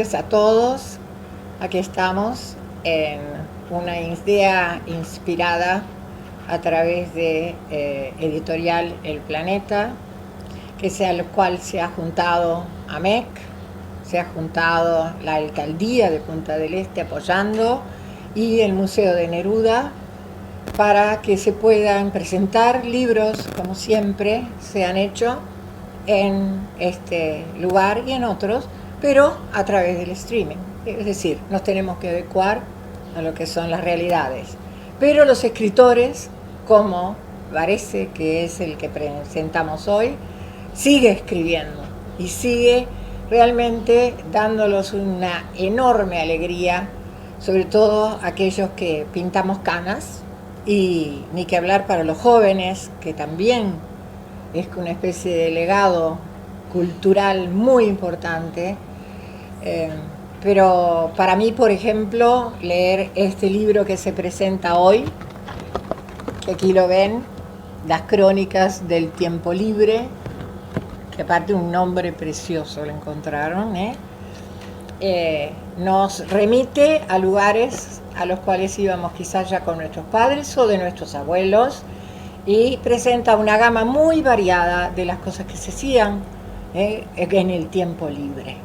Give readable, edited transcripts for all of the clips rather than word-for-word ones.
Gracias a todos. Aquí estamos en una idea inspirada a través de Editorial El Planeta, al cual se ha juntado AMEC, se ha juntado la Alcaldía de Punta del Este apoyando y el Museo de Neruda para que se puedan presentar libros, como siempre se han hecho en este lugar y en otros, pero a través del streaming. Es decir, nos tenemos que adecuar a lo que son las realidades. Pero los escritores, como parece que es el que presentamos hoy, sigue escribiendo y sigue realmente dándolos una enorme alegría, sobre todo aquellos que pintamos canas, y ni que hablar para los jóvenes, que también es una especie de legado cultural muy importante. Pero para mí, por ejemplo, leer este libro que se presenta hoy, que aquí lo ven, Las Crónicas del Tiempo Libre, que aparte un nombre precioso lo encontraron, nos remite a lugares a los cuales íbamos quizás ya con nuestros padres o de nuestros abuelos, y presenta una gama muy variada de las cosas que se hacían en el tiempo libre,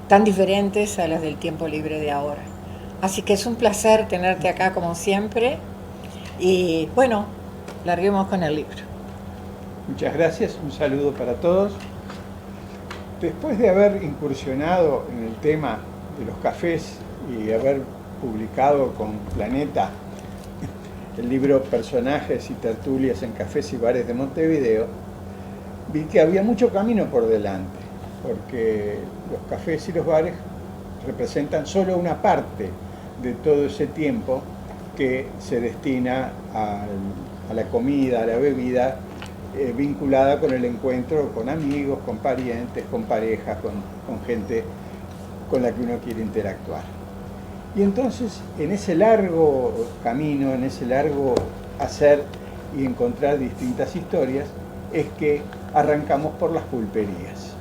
tan diferentes a las del tiempo libre de ahora. Así que es un placer tenerte acá como siempre, y bueno, larguemos con el libro. Muchas gracias, un saludo para todos. Después de haber incursionado en el tema de los cafés y haber publicado con Planeta el libro Personajes y tertulias en cafés y bares de Montevideo, vi que había mucho camino por delante, porque los cafés y los bares representan solo una parte de todo ese tiempo que se destina a la comida, a la bebida, vinculada con el encuentro con amigos, con parientes, con parejas, con gente con la que uno quiere interactuar. Y entonces, en ese largo camino, en ese largo hacer y encontrar distintas historias, es que arrancamos por las pulperías.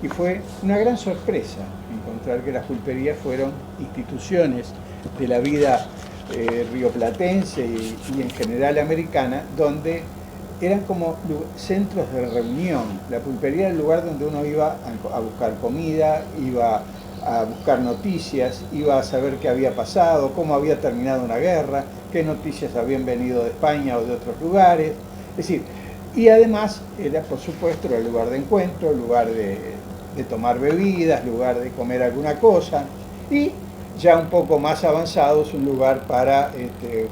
Y fue una gran sorpresa encontrar que las pulperías fueron instituciones de la vida rioplatense y en general americana, donde eran como centros de reunión. La pulpería era el lugar donde uno iba a buscar comida, iba a buscar noticias, iba a saber qué había pasado, cómo había terminado una guerra, qué noticias habían venido de España o de otros lugares. Es decir, y además era, por supuesto, el lugar de encuentro, el lugar de tomar bebidas, lugar de comer alguna cosa, y ya un poco más avanzados, un lugar para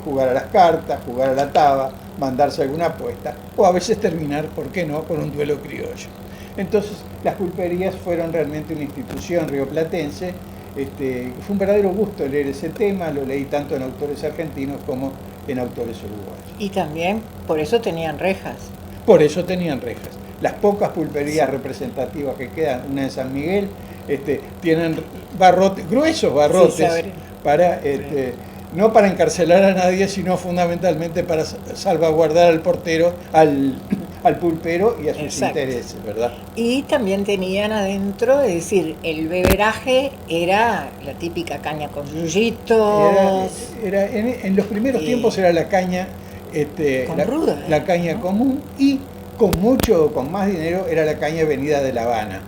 jugar a las cartas, jugar a la taba, mandarse alguna apuesta, o a veces terminar, ¿por qué no?, con un duelo criollo. Entonces, las pulperías fueron realmente una institución rioplatense. Fue un verdadero gusto leer ese tema, lo leí tanto en autores argentinos como en autores uruguayos. Y también por eso tenían rejas. Por eso tenían rejas. Las pocas pulperías representativas que quedan, una en San Miguel, tienen barrotes, gruesos barrotes, sí, para, no para encarcelar a nadie, sino fundamentalmente para salvaguardar al portero, al pulpero y a sus intereses, ¿verdad? Y también tenían adentro, es decir, el beberaje era la típica caña con yuyitos. En los primeros tiempos era la caña, ruda, la caña, ¿no?, común, y con más dinero era la caña venida de La Habana.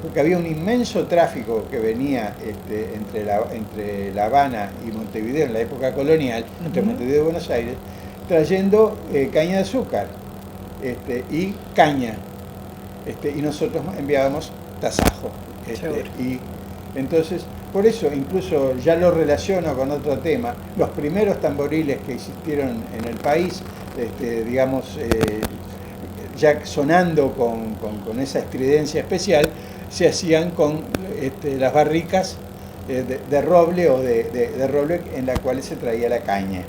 Porque había un inmenso tráfico que venía entre La Habana y Montevideo en la época colonial, entre Montevideo y Buenos Aires, trayendo caña de azúcar y caña, y nosotros enviábamos tasajo. Y entonces, por eso incluso ya lo relaciono con otro tema, los primeros tamboriles que existieron en el país, digamos, ya sonando con esa estridencia especial, se hacían con las barricas de roble o de roble en las cuales se traía la caña,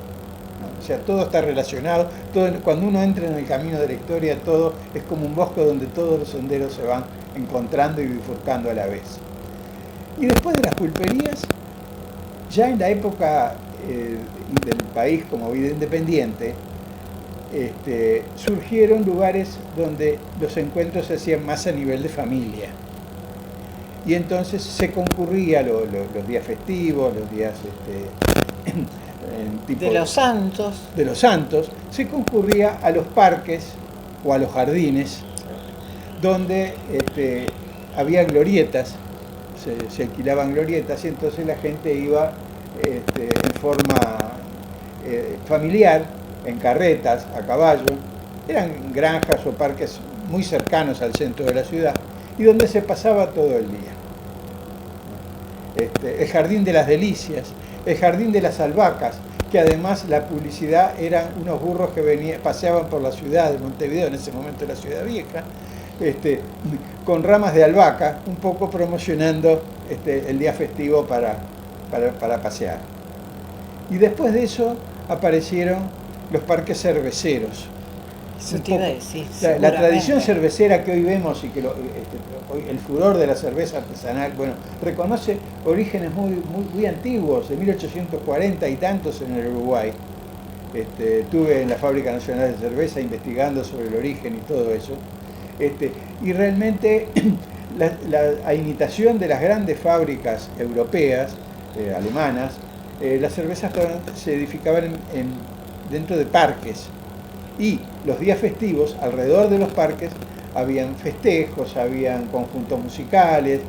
¿no? O sea, todo está relacionado, cuando uno entra en el camino de la historia, todo es como un bosque donde todos los senderos se van encontrando y bifurcando a la vez. Y después de las pulperías, ya en la época del país como vida independiente, surgieron lugares donde los encuentros se hacían más a nivel de familia. y entonces se concurría los días festivos, los días de los santos. De los santos, se concurría a los parques o a los jardines, donde había glorietas, se alquilaban glorietas, y entonces la gente iba en forma familiar, en carretas, a caballo. Eran granjas o parques muy cercanos al centro de la ciudad y donde se pasaba todo el día. El Jardín de las Delicias, el Jardín de las Albahacas, que además la publicidad eran unos burros que paseaban por la ciudad de Montevideo, en ese momento la ciudad vieja, con ramas de albahaca, un poco promocionando el día festivo para pasear. Y después de eso aparecieron los parques cerveceros. Eso te iba a decir. La tradición cervecera que hoy vemos y que hoy el furor de la cerveza artesanal, bueno, reconoce orígenes muy antiguos, de 1840 y tantos en el Uruguay. Estuve en la Fábrica Nacional de Cerveza investigando sobre el origen y todo eso. Y realmente a imitación de las grandes fábricas europeas, alemanas, las cervezas se edificaban dentro de parques. Y los días festivos, alrededor de los parques, habían festejos, habían conjuntos musicales,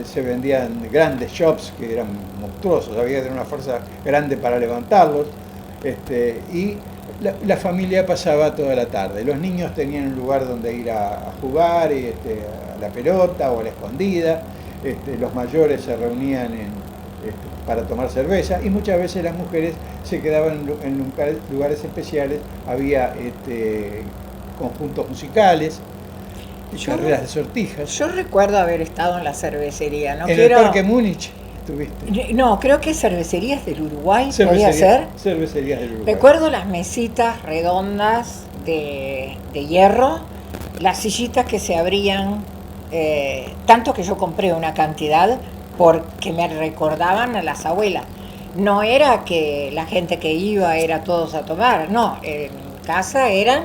se vendían grandes shops que eran monstruosos, había que tener una fuerza grande para levantarlos, y la familia pasaba toda la tarde. Los niños tenían un lugar donde ir a jugar, a la pelota o a la escondida, los mayores se reunían para tomar cerveza, y muchas veces las mujeres se quedaban en lugares especiales, había conjuntos musicales, carreras de sortijas. Yo recuerdo haber estado en la cervecería. El Parque Múnich estuviste. No, creo que Cervecerías del Uruguay, podría ser. Cervecerías del Uruguay. Recuerdo las mesitas redondas de hierro, las sillitas que se abrían, tanto que yo compré una cantidad porque me recordaban a las abuelas. No era que la gente que iba era todos a tomar, no, en casa eran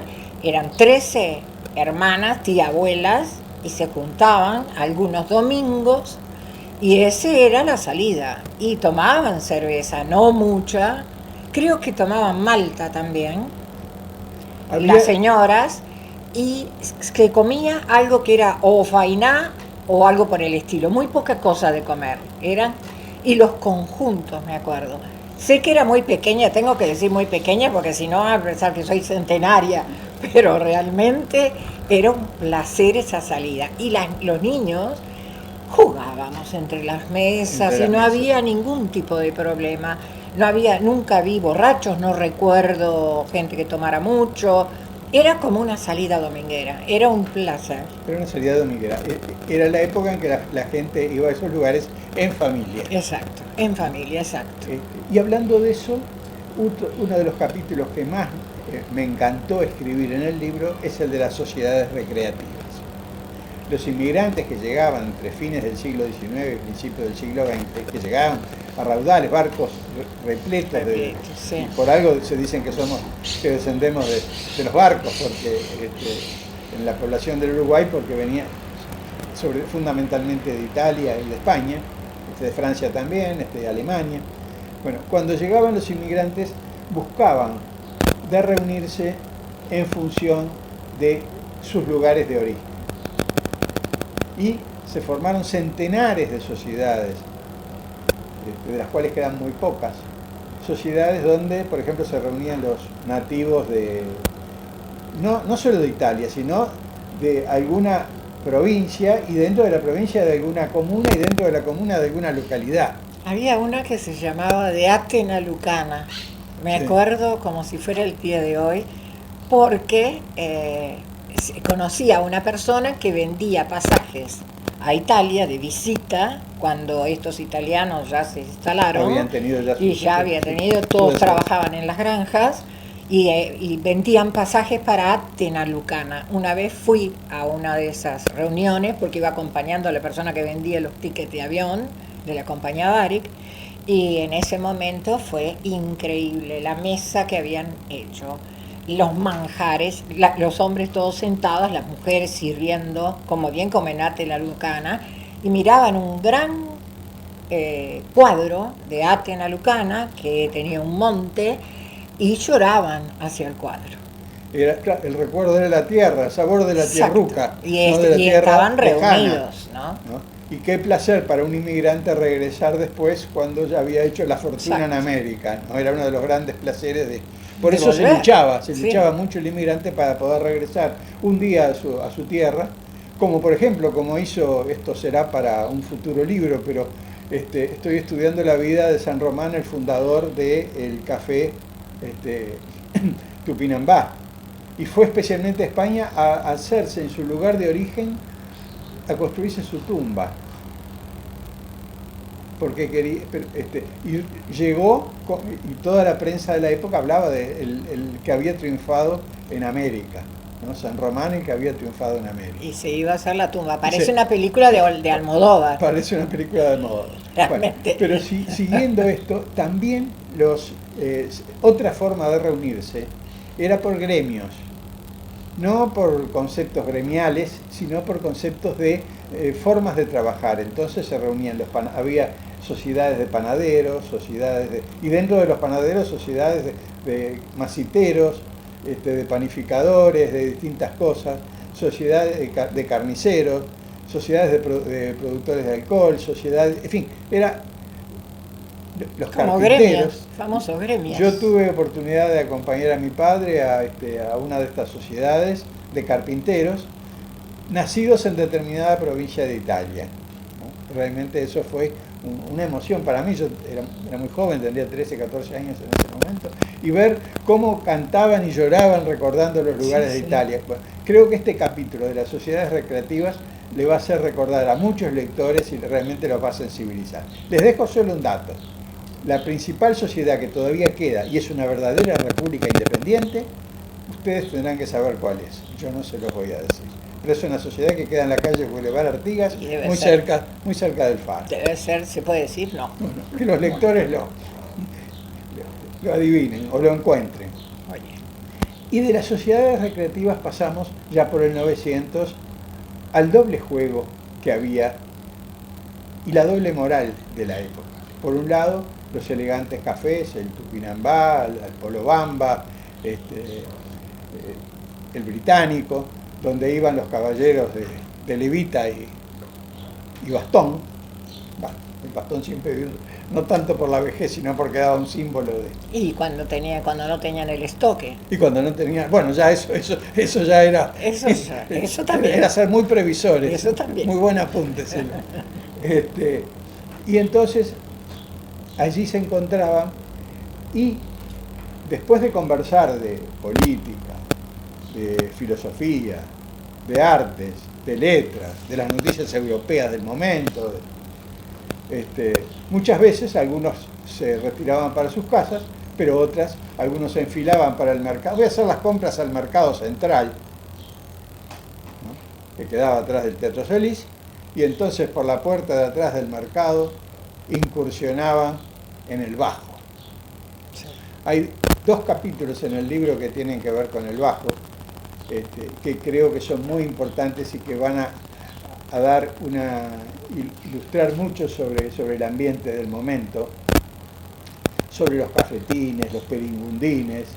13 hermanas, tía, abuelas, y se juntaban algunos domingos, y esa era la salida. Y tomaban cerveza, no mucha, creo que tomaban malta también, las señoras, y que comía algo que era o fainá o algo por el estilo, muy poca cosa de comer, y los conjuntos, me acuerdo. Sé que era muy pequeña, tengo que decir muy pequeña porque si no, a pensar que soy centenaria, pero realmente era un placer esa salida. Y los niños jugábamos entre las mesas y no había ningún tipo de problema. Nunca vi borrachos, no recuerdo gente que tomara mucho. Era como una salida dominguera, era un placer. Era una salida dominguera. Era la época en que la gente iba a esos lugares en familia. Exacto, en familia, exacto. Y hablando de eso, uno de los capítulos que más me encantó escribir en el libro es el de las sociedades recreativas. Los inmigrantes que llegaban entre fines del siglo XIX y principios del siglo XX, que llegaban a raudales, barcos repletos sí. Por algo se dicen que descendemos de los barcos, porque en la población del Uruguay, porque venía fundamentalmente de Italia y de España, de Francia también, de Alemania. Bueno, cuando llegaban los inmigrantes buscaban de reunirse en función de sus lugares de origen. Y se formaron centenares de sociedades, de las cuales quedan muy pocas. Sociedades donde, por ejemplo, se reunían los nativos no solo de Italia, sino de alguna provincia, y dentro de la provincia de alguna comuna, y dentro de la comuna de alguna localidad. Había una que se llamaba de Atena Lucana, me acuerdo como si fuera el día de hoy, porque conocía a una persona que vendía pasajes a Italia de visita cuando estos italianos ya se instalaron, todos trabajaban en las granjas y vendían pasajes para Atena Lucana. Una vez fui a una de esas reuniones porque iba acompañando a la persona que vendía los tickets de avión de la compañía Varig, y en ese momento fue increíble la mesa que habían hecho, los manjares, los hombres todos sentados, las mujeres sirviendo, como bien comen Atena Lucana, y miraban un gran cuadro de Atena Lucana que tenía un monte y lloraban hacia el cuadro. Era, claro, el recuerdo era la tierra, el sabor de la Exacto. tierruca, Y, no de la y tierra estaban lejana, reunidos, ¿no? ¿no? Y qué placer para un inmigrante regresar después cuando ya había hecho la fortuna en América, ¿no? Era uno de los grandes placeres de... Por eso se luchaba mucho el inmigrante para poder regresar un día a su tierra, como por ejemplo, como hizo, esto será para un futuro libro, pero estoy estudiando la vida de San Román, el fundador del café Tupinambá, y fue especialmente a España a hacerse en su lugar de origen, a construirse su tumba, porque quería, y llegó, y toda la prensa de la época hablaba de el que había triunfado en América, ¿no? San Román, el que había triunfado en América. Y se iba a hacer la tumba. Parece una película de Almodóvar. Parece una película de Almodóvar. Realmente. Bueno, pero siguiendo esto, también otra forma de reunirse era por gremios. No por conceptos gremiales, sino por conceptos de formas de trabajar. Entonces se reunían había sociedades de panaderos, y dentro de los panaderos sociedades de masiteros, de panificadores, de distintas cosas, sociedades de carniceros, sociedades de productores de alcohol, sociedades, en fin, era los como carpinteros. Gremios, famosos gremios. Yo tuve oportunidad de acompañar a mi padre a una de estas sociedades de carpinteros nacidos en determinada provincia de Italia, ¿no? Realmente eso fue una emoción para mí. Yo era muy joven, tendría 13, 14 años en ese momento, y ver cómo cantaban y lloraban recordando los lugares de Italia. Bueno, creo que este capítulo de las sociedades recreativas le va a hacer recordar a muchos lectores y realmente los va a sensibilizar. Les dejo solo un dato. La principal sociedad que todavía queda, y es una verdadera república independiente, ustedes tendrán que saber cuál es. Yo no se los voy a decir. Pero es una sociedad que queda en la calle Boulevard Artigas, muy cerca del Faro. Debe ser, ¿se puede decir? No. Bueno, que los lectores lo adivinen o lo encuentren. Oye. Y de las sociedades recreativas pasamos, ya por el 900, al doble juego que había y la doble moral de la época. Por un lado, los elegantes cafés, el Tupinambá, el Polobamba, el Británico, donde iban los caballeros de levita y bastón. Bueno, el bastón siempre, no tanto por la vejez, sino porque daba un símbolo de... Y cuando no tenían el estoque. Y cuando no tenían... Bueno, ya eso ya era... Eso también. Era ser muy previsores. Eso también. Muy buen apunte. Y entonces allí se encontraban, y después de conversar de política, de filosofía, de artes, de letras, de las noticias europeas del momento, muchas veces algunos se retiraban para sus casas, pero algunos se enfilaban para el mercado. Voy a hacer las compras al mercado central, ¿no?, que quedaba atrás del Teatro Solís, y entonces por la puerta de atrás del mercado incursionaban en el bajo. Sí. Hay 2 capítulos en el libro que tienen que ver con el bajo, que creo que son muy importantes y que van a dar ilustrar mucho sobre el ambiente del momento, sobre los cafetines, los peringundines,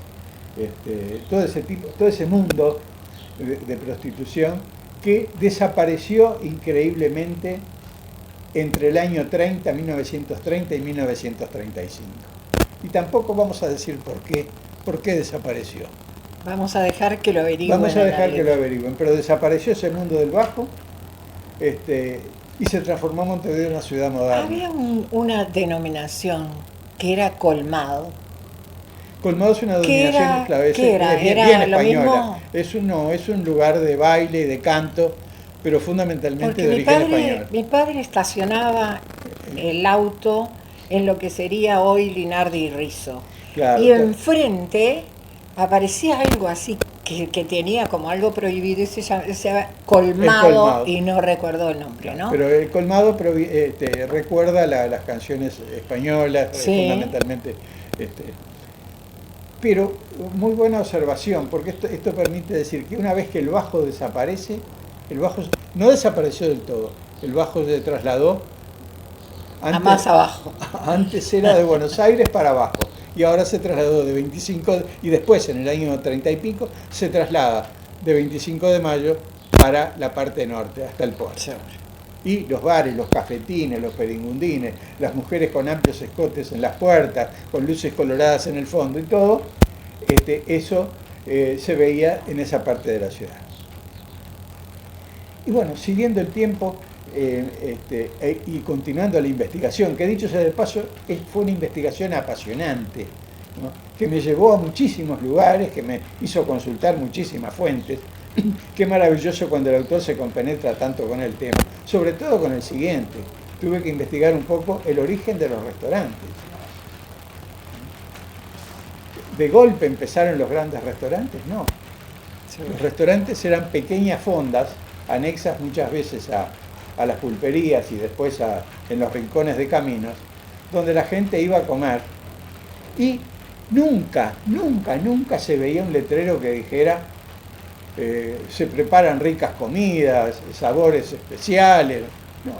todo ese mundo de prostitución que desapareció increíblemente entre el año 1930 y 1935. Y tampoco vamos a decir por qué desapareció. Vamos a dejar que lo averigüen. Vamos a dejar que lo averigüen, pero desapareció ese mundo del bajo, y se transformó Montevideo en una ciudad moderna. Había una denominación que era colmado. Colmado es una denominación clave, bien española. Es un lugar de baile y de canto, pero fundamentalmente porque de origen español. Mi padre estacionaba el auto en lo que sería hoy Linardi y Rizzo. Claro, y enfrente aparecía algo así que tenía como algo prohibido y se llama colmado, y no recuerdo el nombre, ¿no? Pero el colmado recuerda las canciones españolas, sí, fundamentalmente. Pero muy buena observación, porque esto permite decir que una vez que el bajo desaparece, el bajo no desapareció del todo, el bajo se trasladó. A más abajo. Antes era de Buenos Aires para abajo y ahora se trasladó de 25 y después en el año 30 y pico se traslada de 25 de mayo para la parte norte, hasta el puerto. Seguro. Y los bares, los cafetines, los peringundines, las mujeres con amplios escotes en las puertas, con luces coloradas en el fondo y todo, eso se veía en esa parte de la ciudad. Y bueno, siguiendo el tiempo y continuando la investigación, que dicho sea de paso, fue una investigación apasionante, ¿no? Que me llevó a muchísimos lugares, que me hizo consultar muchísimas fuentes. Qué maravilloso cuando el autor se compenetra tanto con el tema, sobre todo con el siguiente. Tuve que investigar un poco el origen de los restaurantes. ¿De golpe empezaron los grandes restaurantes? No. Los restaurantes eran pequeñas fondas, anexas muchas veces a las pulperías y después en los rincones de caminos, donde la gente iba a comer y nunca se veía un letrero que dijera se preparan ricas comidas, sabores especiales. No,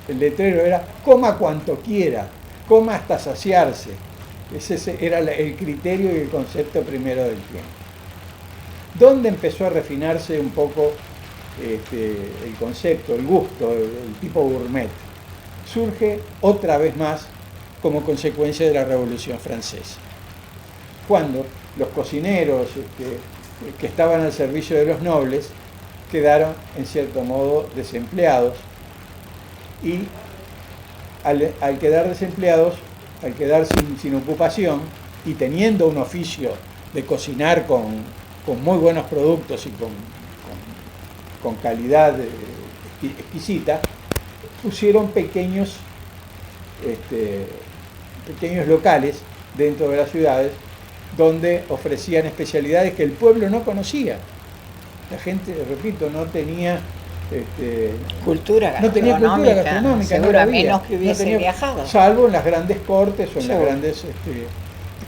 el letrero era coma cuanto quiera, coma hasta saciarse. Ese era el criterio y el concepto primero del tiempo. ¿Dónde empezó a refinarse un poco el concepto, el gusto, el tipo gourmet? Surge otra vez más como consecuencia de la Revolución Francesa, cuando los cocineros que estaban al servicio de los nobles quedaron en cierto modo desempleados y al quedar desempleados, al quedar sin ocupación y teniendo un oficio de cocinar con muy buenos productos y con calidad exquisita, pusieron pequeños locales dentro de las ciudades donde ofrecían especialidades que el pueblo no conocía. La gente, repito, no tenía cultura gastronómica, seguro, a menos que hubiese viajado. Salvo en las grandes cortes o en las grandes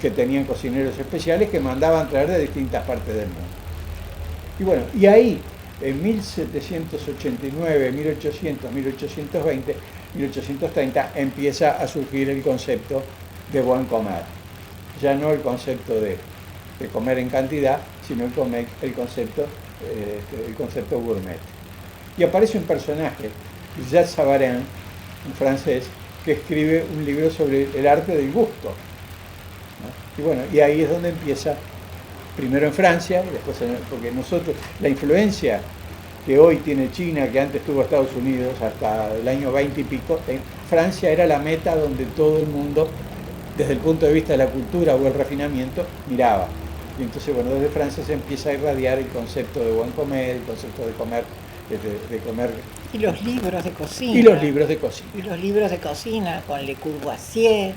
que tenían cocineros especiales que mandaban traer de distintas partes del mundo. Y bueno, y ahí, en 1789, 1800, 1820, 1830, empieza a surgir el concepto de buen comer. Ya no el concepto de comer en cantidad, sino el concepto gourmet. Y aparece un personaje, Jacques Savarin, un francés, que escribe un libro sobre el arte del gusto, ¿no? Y bueno, y ahí es donde empieza, primero en Francia, y después porque nosotros, la influencia que hoy tiene China, que antes tuvo Estados Unidos hasta el año 20 y pico, en Francia era la meta donde todo el mundo, desde el punto de vista de la cultura o el refinamiento, miraba. Y entonces, bueno, desde Francia se empieza a irradiar el concepto de buen comer, el concepto de comer. Y los libros de cocina. Y los libros de cocina. Y los libros de cocina con Le Courvoisier,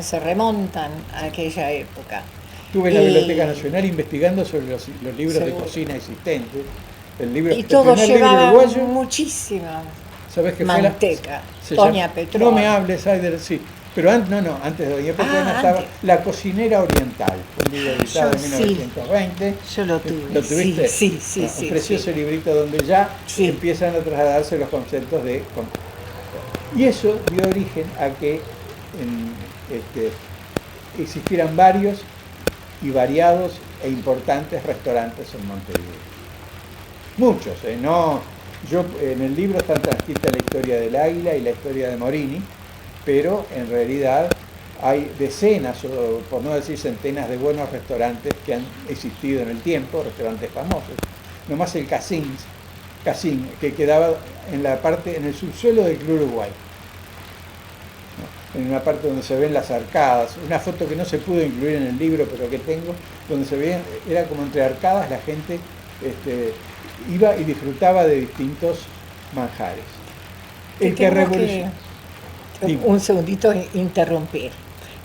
se remontan a aquella época. Estuve en la Biblioteca Nacional investigando sobre los libros de cocina existentes. Y todos llevaban muchísima manteca. Doña Petrona. No me hables, Aider, sí. Pero antes de Doña Petrona estaba La Cocinera Oriental, un libro editado en 1920. Yo lo tuve. ¿Lo tuviste? Sí. Un precioso librito donde ya empiezan a trasladarse los conceptos de... Y eso dio origen a que existieran varios y variados e importantes restaurantes en Montevideo. Muchos, ¿no? Yo en el libro está transcrita la historia del Águila y la historia de Morini, pero en realidad hay decenas, o por no decir centenas, de buenos restaurantes que han existido en el tiempo, restaurantes famosos. Nomás el Cassin, que quedaba en el subsuelo del Club Uruguay, ¿no? En una parte donde se ven las arcadas, una foto que no se pudo incluir en el libro, pero que tengo, donde se veían, era como entre arcadas, la gente iba y disfrutaba de distintos manjares. El que revolucionó. Un segundito interrumpir.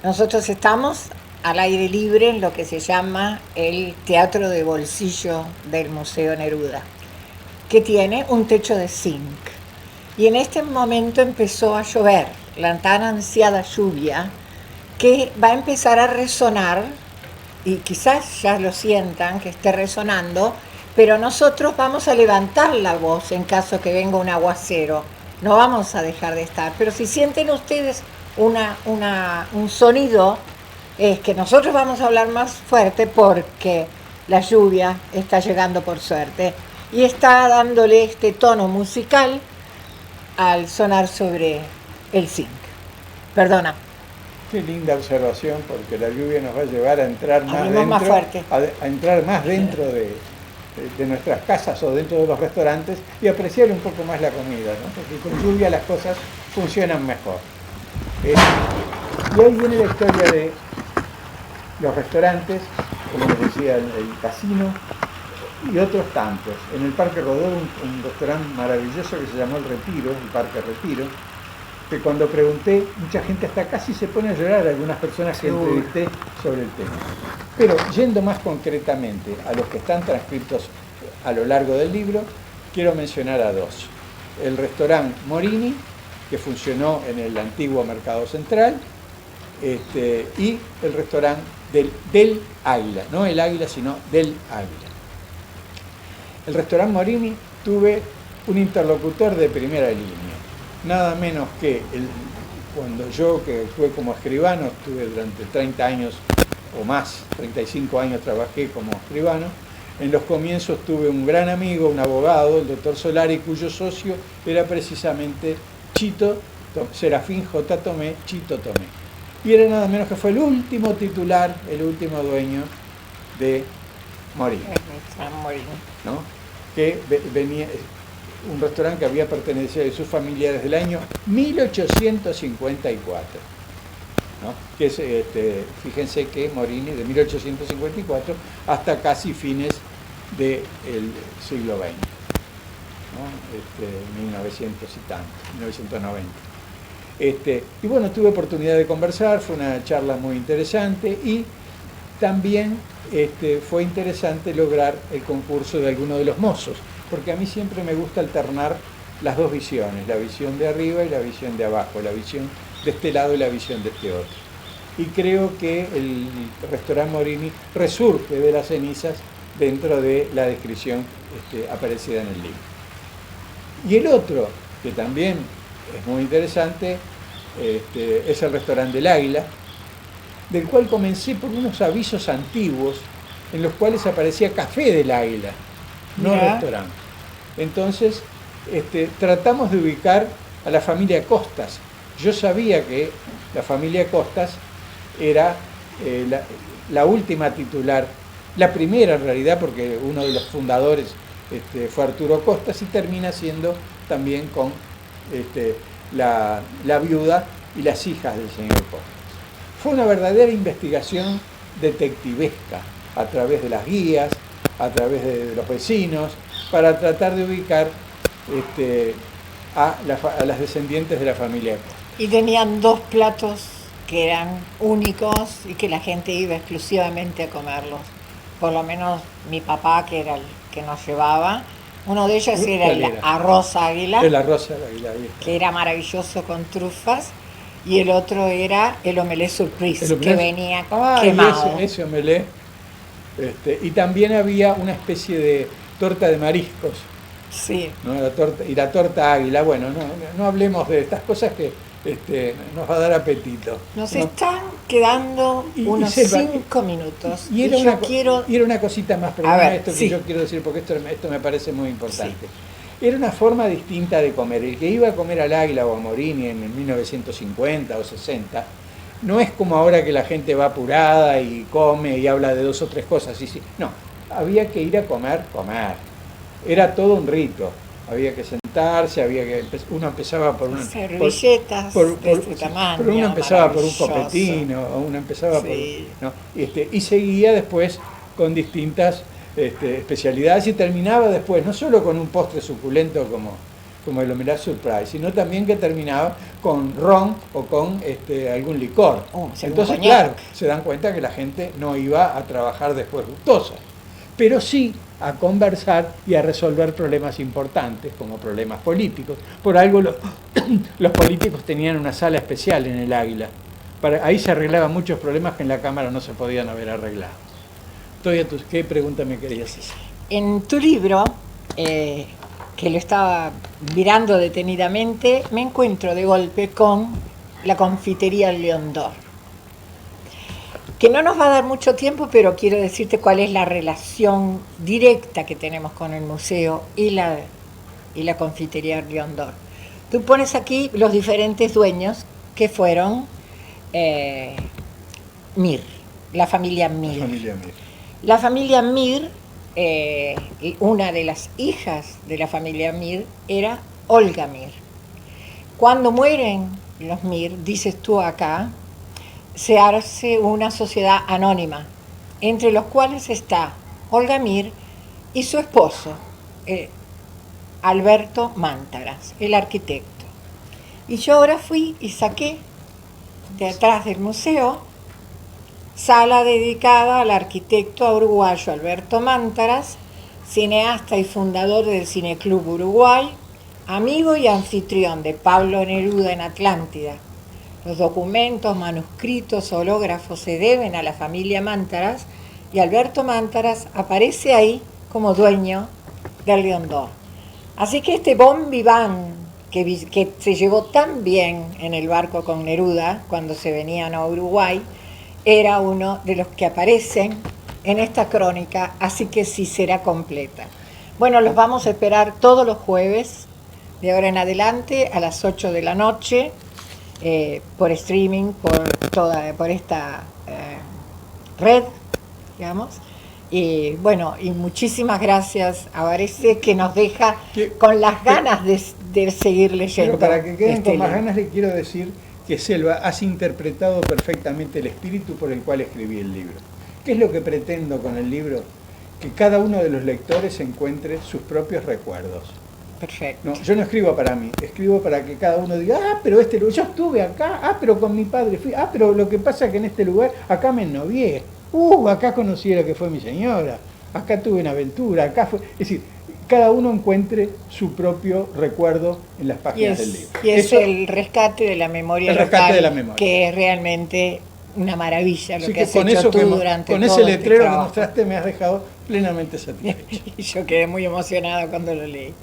Nosotros estamos al aire libre en lo que se llama el Teatro de Bolsillo del Museo Neruda, que tiene un techo de zinc. Y en este momento empezó a llover, la tan ansiada lluvia, que va a empezar a resonar, y quizás ya lo sientan que esté resonando, pero nosotros vamos a levantar la voz en caso que venga un aguacero, no vamos a dejar de estar. Pero si sienten ustedes un sonido, es que nosotros vamos a hablar más fuerte porque la lluvia está llegando por suerte y está dándole este tono musical al sonar sobre el zinc. Perdona. Qué linda observación, porque la lluvia nos va a llevar a entrar más dentro, más fuerte. A entrar más dentro de nuestras casas o dentro de los restaurantes y apreciar un poco más la comida, ¿no? Porque con lluvia las cosas funcionan mejor. Y ahí viene la historia de los restaurantes, como les decía, el casino y otros tantos. En el Parque Rodó, un restaurante maravilloso que se llamó El Retiro, el Parque Retiro, que cuando pregunté, mucha gente hasta casi se pone a llorar, algunas personas que entrevisté sobre el tema. Pero yendo más concretamente a los que están transcritos a lo largo del libro, quiero mencionar a dos. El restaurante Morini, que funcionó en el antiguo Mercado Central, y el restaurante del Águila, no el Águila, sino del Águila. El restaurante Morini tuve un interlocutor de primera línea, nada menos que cuando yo, que fue como escribano, estuve durante 30 años o más, 35 años trabajé como escribano. En los comienzos tuve un gran amigo, un abogado, el doctor Solari, cuyo socio era precisamente Serafín J. Tomé, Chito Tomé. Y era nada menos que fue el último titular, el último dueño de Morini, ¿no? Que venía, un restaurante que había pertenecido a su familia desde el año 1854. ¿no? Que es, fíjense que Morini de 1854 hasta casi fines del siglo XX, ¿no? 1900 y tanto, 1990. Y bueno, tuve oportunidad de conversar, fue una charla muy interesante y también fue interesante lograr el concurso de alguno de los mozos, porque a mí siempre me gusta alternar las dos visiones, la visión de arriba y la visión de abajo, la visión de este lado y la visión de este otro. Y creo que el restaurante Morini resurge de las cenizas dentro de la descripción aparecida en el libro. Y el otro, que también es muy interesante, es el restaurante del Águila, del cual comencé por unos avisos antiguos en los cuales aparecía Café del Águila, no restaurante. Entonces, tratamos de ubicar a la familia Costas. Yo sabía que la familia Costas era la última titular, la primera en realidad, porque uno de los fundadores fue Arturo Costas y termina siendo también con la viuda y las hijas del señor Costas. Fue una verdadera investigación detectivesca a través de las guías, a través de los vecinos, para tratar de ubicar a las descendientes de la familia Costas. Y tenían dos platos que eran únicos y que la gente iba exclusivamente a comerlos. Por lo menos mi papá, que era el que nos llevaba, uno de ellos era el arroz águila, el arroz águila, que era maravilloso con trufas, y el otro era el omelette surprise, que venía quemado. Ese omelette. Y también había una especie de torta de mariscos. Sí. ¿No? La torta águila. Bueno, no hablemos de estas cosas que nos va a dar apetito. Nos están quedando unos 5 minutos. Y era una cosita más, pero que yo quiero decir, porque esto me parece muy importante. Sí. Era una forma distinta de comer. El que iba a comer al Águila o a Morini en 1950 o 60, no es como ahora que la gente va apurada y come y habla de 2 o 3 cosas. No, había que ir a comer. Era todo un rito. Había que sentarse, uno empezaba por una servilletas de este tamaño, pero uno empezaba por un copetino, o uno empezaba y seguía después con distintas especialidades y terminaba después no solo con un postre suculento como el omelette surprise, sino también que terminaba con ron o con algún licor. Entonces, claro, se dan cuenta que la gente no iba a trabajar después gustosa, pero sí a conversar y a resolver problemas importantes, como problemas políticos. Por algo los políticos tenían una sala especial en el Águila. Ahí se arreglaban muchos problemas que en la Cámara no se podían haber arreglado. ¿Qué pregunta me querías hacer? En tu libro que lo estaba mirando detenidamente, me encuentro de golpe con la confitería León d'Or, que no nos va a dar mucho tiempo, pero quiero decirte cuál es la relación directa que tenemos con el museo y la confitería León d'Or. Tú pones aquí los diferentes dueños que fueron Mir, la familia Mir. La familia Mir, una de las hijas de la familia Mir era Olga Mir. Cuando mueren los Mir, dices tú acá, se hace una sociedad anónima, entre los cuales está Olga Mir y su esposo, Alberto Mántaras, el arquitecto. Y yo ahora fui y saqué de atrás del museo sala dedicada al arquitecto uruguayo Alberto Mántaras, cineasta y fundador del Cineclub Uruguay, amigo y anfitrión de Pablo Neruda en Atlántida. Los documentos, manuscritos, hológrafos se deben a la familia Mántaras y Alberto Mántaras aparece ahí como dueño del León d'Or. Así que este bon vivant que se llevó tan bien en el barco con Neruda cuando se venían a Uruguay, era uno de los que aparecen en esta crónica, así que sí será completa. Bueno, los vamos a esperar todos los jueves, de ahora en adelante, a las 8 de la noche, por streaming, por esta red, digamos. Y bueno, y muchísimas gracias a Varese, que nos deja con las ganas de seguir leyendo. Pero para que queden con más ganas, le quiero decir que Selva, has interpretado perfectamente el espíritu por el cual escribí el libro. ¿Qué es lo que pretendo con el libro? Que cada uno de los lectores encuentre sus propios recuerdos. Perfecto. No, yo no escribo para mí, escribo para que cada uno diga, pero este lugar, yo estuve acá, pero con mi padre fui, pero lo que pasa es que en este lugar, acá me ennovié, acá conocí a la que fue mi señora, acá tuve una aventura, acá fue... Es decir, cada uno encuentre su propio recuerdo en las páginas del libro. Y es el rescate de la memoria local, de la memoria, que es realmente una maravilla lo así que has con hecho eso tú durante con todo ese letrero este que mostraste me has dejado plenamente satisfecho. Y yo quedé muy emocionada cuando lo leí.